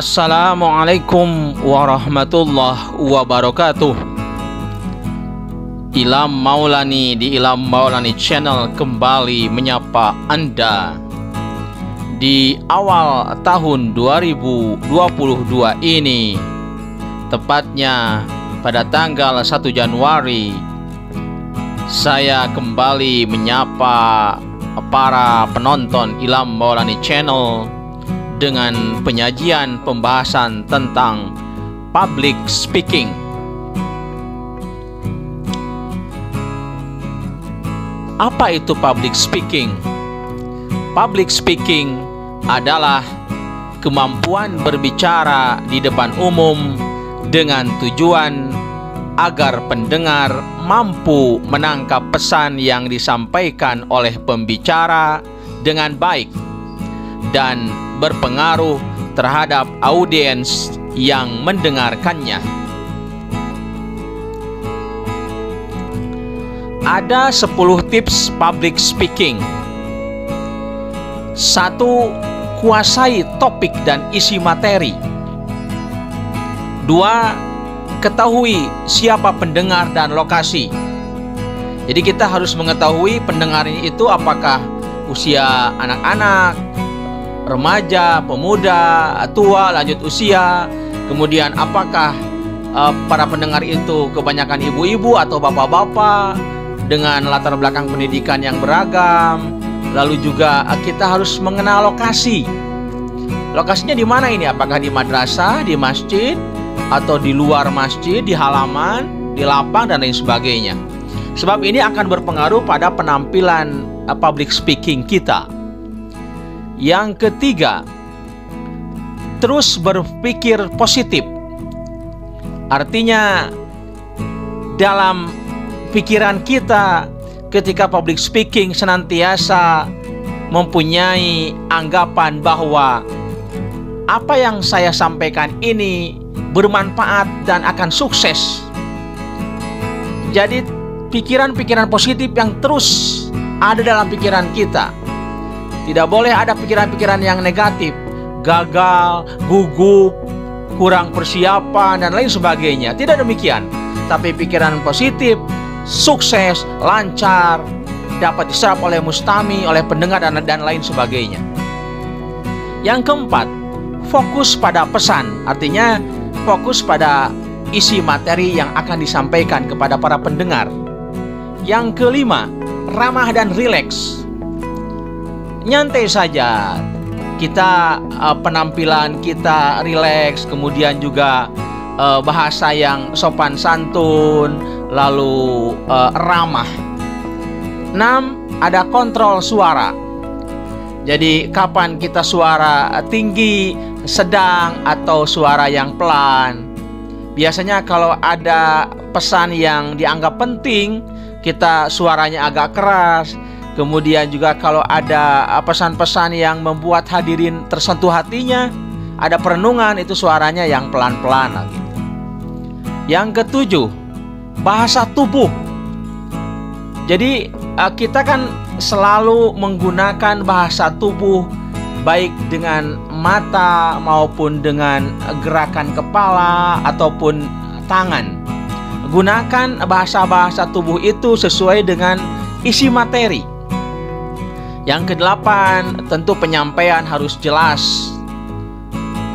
Assalamualaikum warahmatullahi wabarakatuh. Ilham Maulani di Ilham Maulani Channel kembali menyapa Anda di awal tahun 2022 ini, tepatnya pada tanggal 1 Januari. Saya kembali menyapa para penonton Ilham Maulani Channel dengan penyajian pembahasan tentang public speaking. Apa itu public speaking? Public speaking adalah kemampuan berbicara di depan umum dengan tujuan agar pendengar mampu menangkap pesan yang disampaikan oleh pembicara dengan baik dan berpengaruh terhadap audiens yang mendengarkannya. Ada 10 tips public speaking. 1. Kuasai topik dan isi materi. 2. Ketahui siapa pendengar dan lokasi. Jadi kita harus mengetahui pendengar itu apakah usia anak-anak, remaja, pemuda, tua, lanjut usia. Kemudian apakah para pendengar itu kebanyakan ibu-ibu atau bapak-bapak dengan latar belakang pendidikan yang beragam. Lalu juga kita harus mengenal lokasi. Lokasinya di mana ini? Apakah di madrasah, di masjid, atau di luar masjid, di halaman, di lapang, dan lain sebagainya. Sebab ini akan berpengaruh pada penampilan public speaking kita. Yang ketiga, terus berpikir positif. Artinya dalam pikiran kita ketika public speaking senantiasa mempunyai anggapan bahwa apa yang saya sampaikan ini bermanfaat dan akan sukses. Jadi pikiran-pikiran positif yang terus ada dalam pikiran kita. Tidak boleh ada pikiran-pikiran yang negatif, gagal, gugup, kurang persiapan, dan lain sebagainya. Tidak demikian. Tapi pikiran positif, sukses, lancar, dapat diserap oleh mustami, oleh pendengar, dan lain sebagainya. Yang keempat, fokus pada pesan. Artinya fokus pada isi materi yang akan disampaikan kepada para pendengar. Yang kelima, ramah dan rileks. Nyantai saja, kita penampilan kita rileks, kemudian juga bahasa yang sopan santun, lalu ramah. 6. Ada kontrol suara. Jadi kapan kita suara tinggi, sedang, atau suara yang pelan. Biasanya kalau ada pesan yang dianggap penting, kita suaranya agak keras. Kemudian juga kalau ada pesan-pesan yang membuat hadirin tersentuh hatinya, ada perenungan, itu suaranya yang pelan-pelan gitu. Yang ketujuh, bahasa tubuh. Jadi kita kan selalu menggunakan bahasa tubuh, baik dengan mata maupun dengan gerakan kepala ataupun tangan. Gunakan bahasa-bahasa tubuh itu sesuai dengan isi materi. Yang kedelapan, tentu penyampaian harus jelas,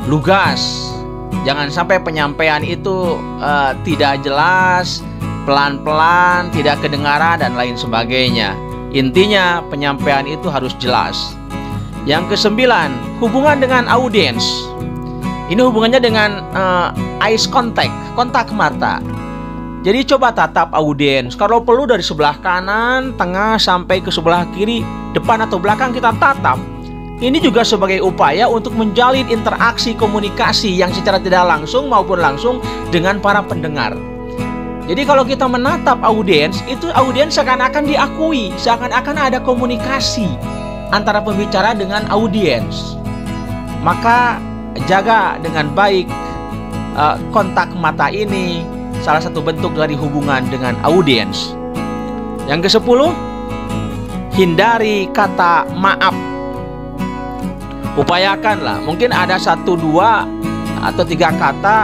lugas. Jangan sampai penyampaian itu tidak jelas, pelan-pelan, tidak kedengaran, dan lain sebagainya. Intinya penyampaian itu harus jelas. Yang kesembilan, hubungan dengan audiens. Ini hubungannya dengan eyes contact, kontak mata. Jadi coba tatap audiens. Kalau perlu dari sebelah kanan, tengah, sampai ke sebelah kiri, depan atau belakang kita tatap. Ini juga sebagai upaya untuk menjalin interaksi komunikasi yang secara tidak langsung maupun langsung dengan para pendengar. Jadi kalau kita menatap audiens, itu audiens seakan-akan diakui, seakan-akan ada komunikasi antara pembicara dengan audiens. Maka jaga dengan baik kontak mata ini, salah satu bentuk dari hubungan dengan audiens. Yang ke-10, hindari kata maaf. Upayakanlah, mungkin ada 1-2 atau 3 kata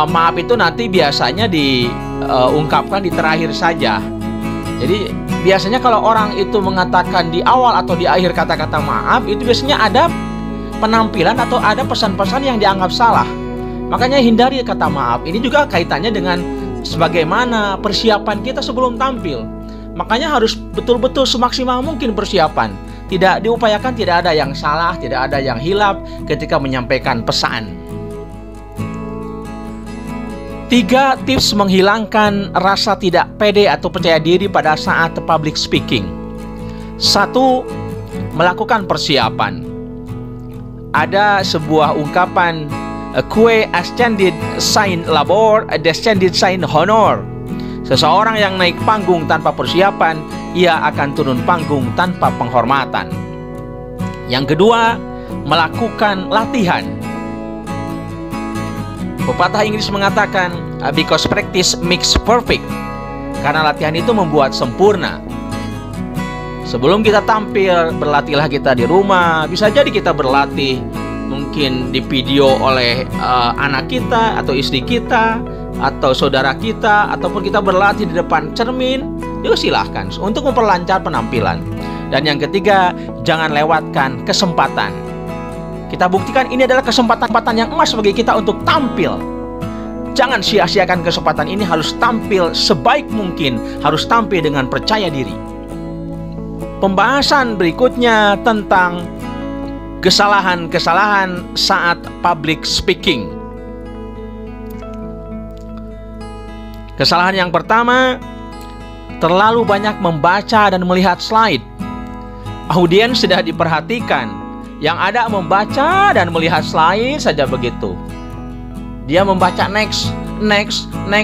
maaf itu nanti biasanya diungkapkan di terakhir saja. Jadi biasanya kalau orang itu mengatakan di awal atau di akhir kata-kata maaf, itu biasanya ada penampilan atau ada pesan-pesan yang dianggap salah. Makanya hindari kata maaf. Ini juga kaitannya dengan sebagaimana persiapan kita sebelum tampil. Makanya harus betul-betul semaksimal mungkin persiapan. Tidak diupayakan tidak ada yang salah, tidak ada yang hilaf ketika menyampaikan pesan. 3 tips menghilangkan rasa tidak pede atau percaya diri pada saat public speaking. 1. Melakukan persiapan. Ada sebuah ungkapan, "Quae ascendit sin labor, descendit sin honor." Seseorang yang naik panggung tanpa persiapan, ia akan turun panggung tanpa penghormatan. Yang kedua, melakukan latihan. Pepatah Inggris mengatakan, because practice makes perfect. Karena latihan itu membuat sempurna. Sebelum kita tampil, berlatihlah kita di rumah. Bisa jadi kita berlatih mungkin di video oleh anak kita atau istri kita atau saudara kita, ataupun kita berlatih di depan cermin. Juga silahkan untuk memperlancar penampilan. Dan yang ketiga, jangan lewatkan kesempatan. Kita buktikan ini adalah kesempatan yang emas bagi kita untuk tampil. Jangan sia-siakan kesempatan ini, harus tampil sebaik mungkin, harus tampil dengan percaya diri. Pembahasan berikutnya tentang kesalahan-kesalahan saat public speaking. Kesalahan yang pertama, terlalu banyak membaca dan melihat slide. Audiens sudah diperhatikan, yang ada membaca dan melihat slide saja begitu. Dia membaca next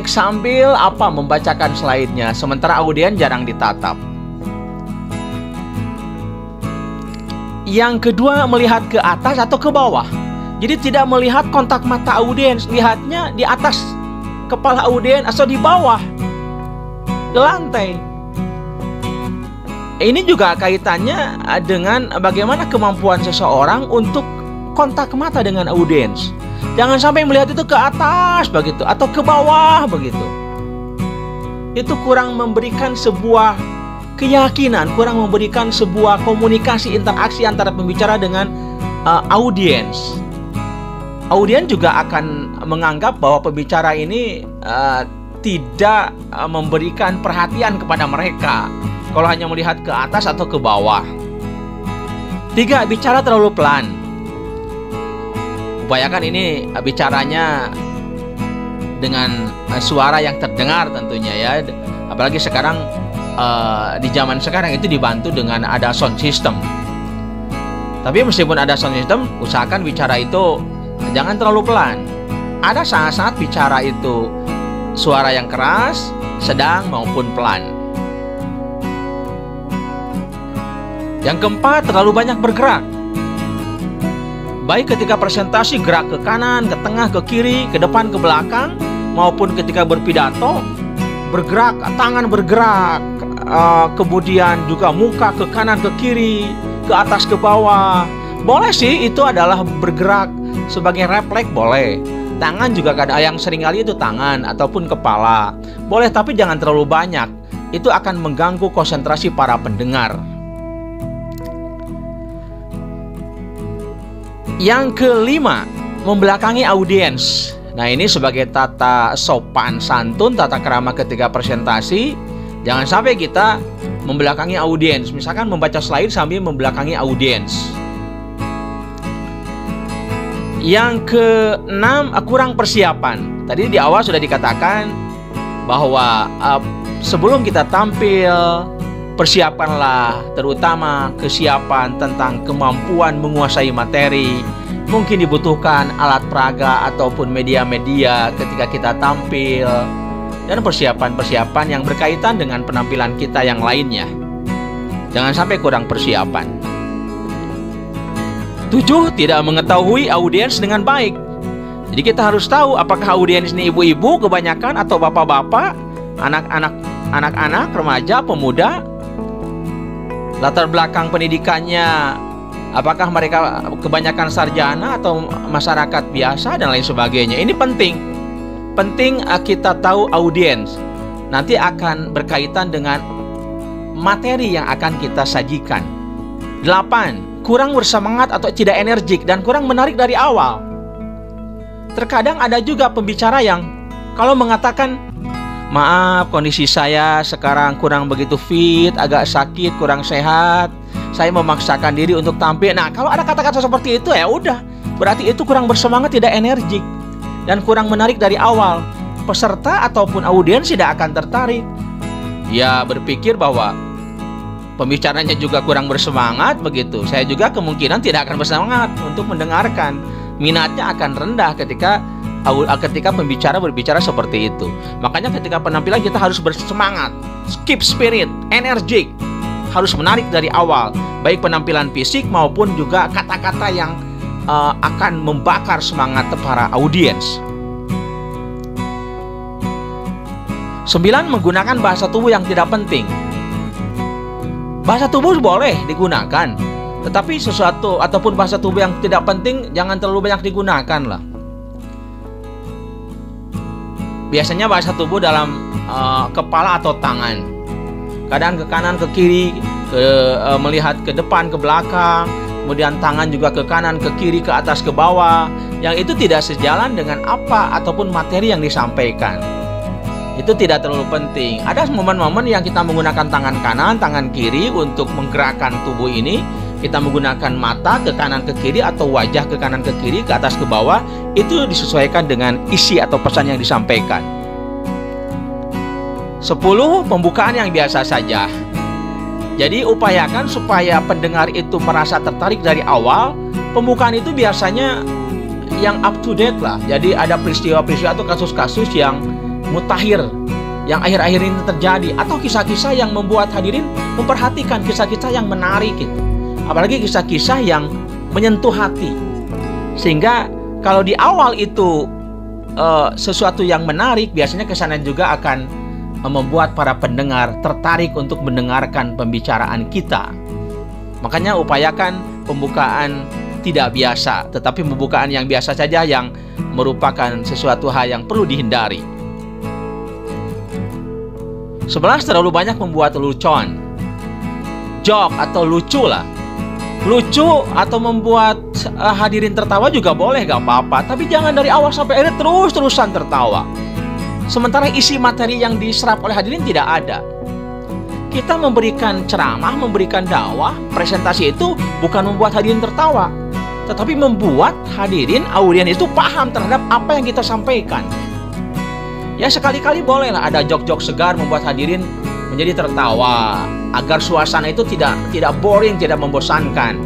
sambil membacakan slide-nya, sementara audiens jarang ditatap. Yang kedua, melihat ke atas atau ke bawah. Jadi tidak melihat kontak mata audiens, lihatnya di atas kepala audiens atau di bawah, di lantai. Ini juga kaitannya dengan bagaimana kemampuan seseorang untuk kontak mata dengan audiens. Jangan sampai melihat itu ke atas begitu atau ke bawah begitu. Itu kurang memberikan sebuah keyakinan, kurang memberikan sebuah komunikasi, interaksi antara pembicara dengan audiens. Audiens juga akan menganggap bahwa pembicara ini tidak memberikan perhatian kepada mereka kalau hanya melihat ke atas atau ke bawah. 3. Bicara terlalu pelan. Upayakan ini bicaranya dengan suara yang terdengar tentunya ya. Apalagi sekarang di zaman sekarang itu dibantu dengan ada sound system. Tapi meskipun ada sound system, usahakan bicara itu jangan terlalu pelan. Ada saat-saat bicara itu suara yang keras, sedang maupun pelan. Yang keempat, terlalu banyak bergerak. Baik ketika presentasi, gerak ke kanan, ke tengah, ke kiri, ke depan, ke belakang, maupun ketika berpidato, bergerak, tangan bergerak, kemudian juga muka ke kanan, ke kiri, ke atas, ke bawah. Boleh sih, itu adalah bergerak sebagai refleks, boleh. Tangan juga kadang yang seringkali itu tangan ataupun kepala. Boleh, tapi jangan terlalu banyak. Itu akan mengganggu konsentrasi para pendengar. Yang kelima, membelakangi audiens. Nah, ini sebagai tata sopan santun, tata krama ketika presentasi. Jangan sampai kita membelakangi audiens. Misalkan membaca slide sambil membelakangi audiens. Yang keenam, kurang persiapan. Tadi di awal sudah dikatakan bahwa sebelum kita tampil, persiapanlah terutama kesiapan tentang kemampuan menguasai materi. Mungkin dibutuhkan alat peraga ataupun media-media ketika kita tampil, dan persiapan-persiapan yang berkaitan dengan penampilan kita yang lainnya. Jangan sampai kurang persiapan. 7. Tidak mengetahui audiens dengan baik. Jadi kita harus tahu apakah audiens ini ibu-ibu kebanyakan atau bapak-bapak, anak-anak, remaja, pemuda. Latar belakang pendidikannya Apakah mereka kebanyakan sarjana atau masyarakat biasa dan lain sebagainya. Ini penting. Penting kita tahu audiens. Nanti akan berkaitan dengan materi yang akan kita sajikan. 8. Kurang bersemangat atau tidak energik dan kurang menarik dari awal. Terkadang ada juga pembicara yang kalau mengatakan, maaf, kondisi saya sekarang kurang begitu fit, agak sakit, kurang sehat, saya memaksakan diri untuk tampil. Nah, kalau ada kata-kata seperti itu, ya udah, berarti itu kurang bersemangat, tidak energik, dan kurang menarik dari awal. Peserta ataupun audiens tidak akan tertarik. Ya, berpikir bahwa pembicaranya juga kurang bersemangat begitu. Saya juga kemungkinan tidak akan bersemangat untuk mendengarkan. Minatnya akan rendah ketika pembicara berbicara seperti itu. Makanya ketika penampilan kita harus bersemangat, keep spirit, energik, harus menarik dari awal, baik penampilan fisik maupun juga kata-kata yang akan membakar semangat para audiens. 9. Menggunakan bahasa tubuh yang tidak penting. Bahasa tubuh boleh digunakan, tetapi sesuatu ataupun bahasa tubuh yang tidak penting jangan terlalu banyak digunakan lah. Biasanya bahasa tubuh dalam kepala atau tangan, kadang ke kanan ke kiri, melihat ke depan ke belakang, kemudian tangan juga ke kanan ke kiri, ke atas ke bawah, yang itu tidak sejalan dengan apa ataupun materi yang disampaikan. Itu tidak terlalu penting. Ada momen-momen yang kita menggunakan tangan kanan, tangan kiri untuk menggerakkan tubuh ini. Kita menggunakan mata ke kanan ke kiri atau wajah ke kanan ke kiri, ke atas ke bawah. Itu disesuaikan dengan isi atau pesan yang disampaikan. 10. Pembukaan yang biasa saja. Jadi upayakan supaya pendengar itu merasa tertarik dari awal. Pembukaan itu biasanya yang up to date lah. Jadi ada peristiwa-peristiwa atau kasus-kasus yang mutakhir yang akhir-akhir ini terjadi, atau kisah-kisah yang membuat hadirin memperhatikan, kisah-kisah yang menarik gitu. Apalagi kisah-kisah yang menyentuh hati. Sehingga kalau di awal itu sesuatu yang menarik, biasanya kesannya juga akan membuat para pendengar tertarik untuk mendengarkan pembicaraan kita. Makanya upayakan pembukaan tidak biasa, tetapi pembukaan yang biasa saja yang merupakan sesuatu hal yang perlu dihindari. 11. Terlalu banyak membuat lelucon, joke atau lucu lah. Lucu atau membuat hadirin tertawa juga boleh, gak apa-apa. Tapi jangan dari awal sampai akhir terus-terusan tertawa, sementara isi materi yang diserap oleh hadirin tidak ada. Kita memberikan ceramah, memberikan dakwah, presentasi itu bukan membuat hadirin tertawa, tetapi membuat hadirin, audiens itu paham terhadap apa yang kita sampaikan. Ya sekali-kali bolehlah ada jok-jok segar membuat hadirin menjadi tertawa, agar suasana itu tidak boring, tidak membosankan.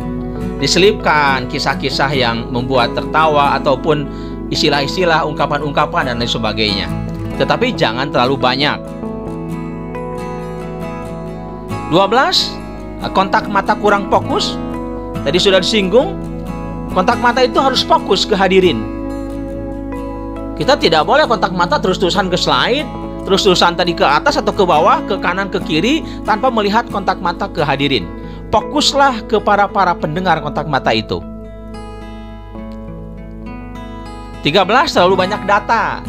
Diselipkan kisah-kisah yang membuat tertawa ataupun istilah-istilah, ungkapan-ungkapan dan lain sebagainya. Tetapi jangan terlalu banyak. 12. Kontak mata kurang fokus. Tadi sudah disinggung, kontak mata itu harus fokus ke hadirin. Kita tidak boleh kontak mata terus-terusan ke slide, terus-terusan tadi ke atas atau ke bawah, ke kanan ke kiri, tanpa melihat kontak mata ke hadirin. Fokuslah ke para pendengar kontak mata itu. 13. Terlalu banyak data.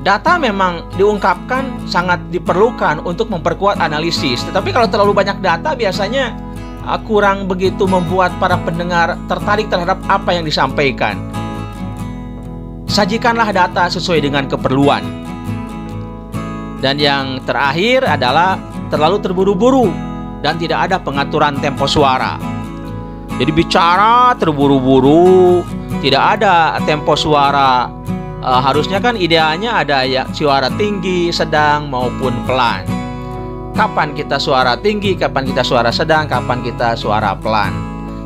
Data memang diungkapkan sangat diperlukan untuk memperkuat analisis. Tetapi kalau terlalu banyak data biasanya kurang begitu membuat para pendengar tertarik terhadap apa yang disampaikan. Sajikanlah data sesuai dengan keperluan. Dan yang terakhir adalah terlalu terburu-buru dan tidak ada pengaturan tempo suara. Jadi bicara terburu-buru, tidak ada tempo suara. Harusnya kan idealnya ada ya suara tinggi, sedang maupun pelan. Kapan kita suara tinggi, kapan kita suara sedang, kapan kita suara pelan.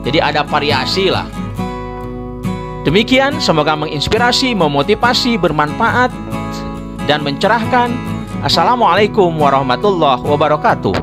Jadi ada variasi lah. Demikian, semoga menginspirasi, memotivasi, bermanfaat, dan mencerahkan. Assalamualaikum warahmatullahi wabarakatuh.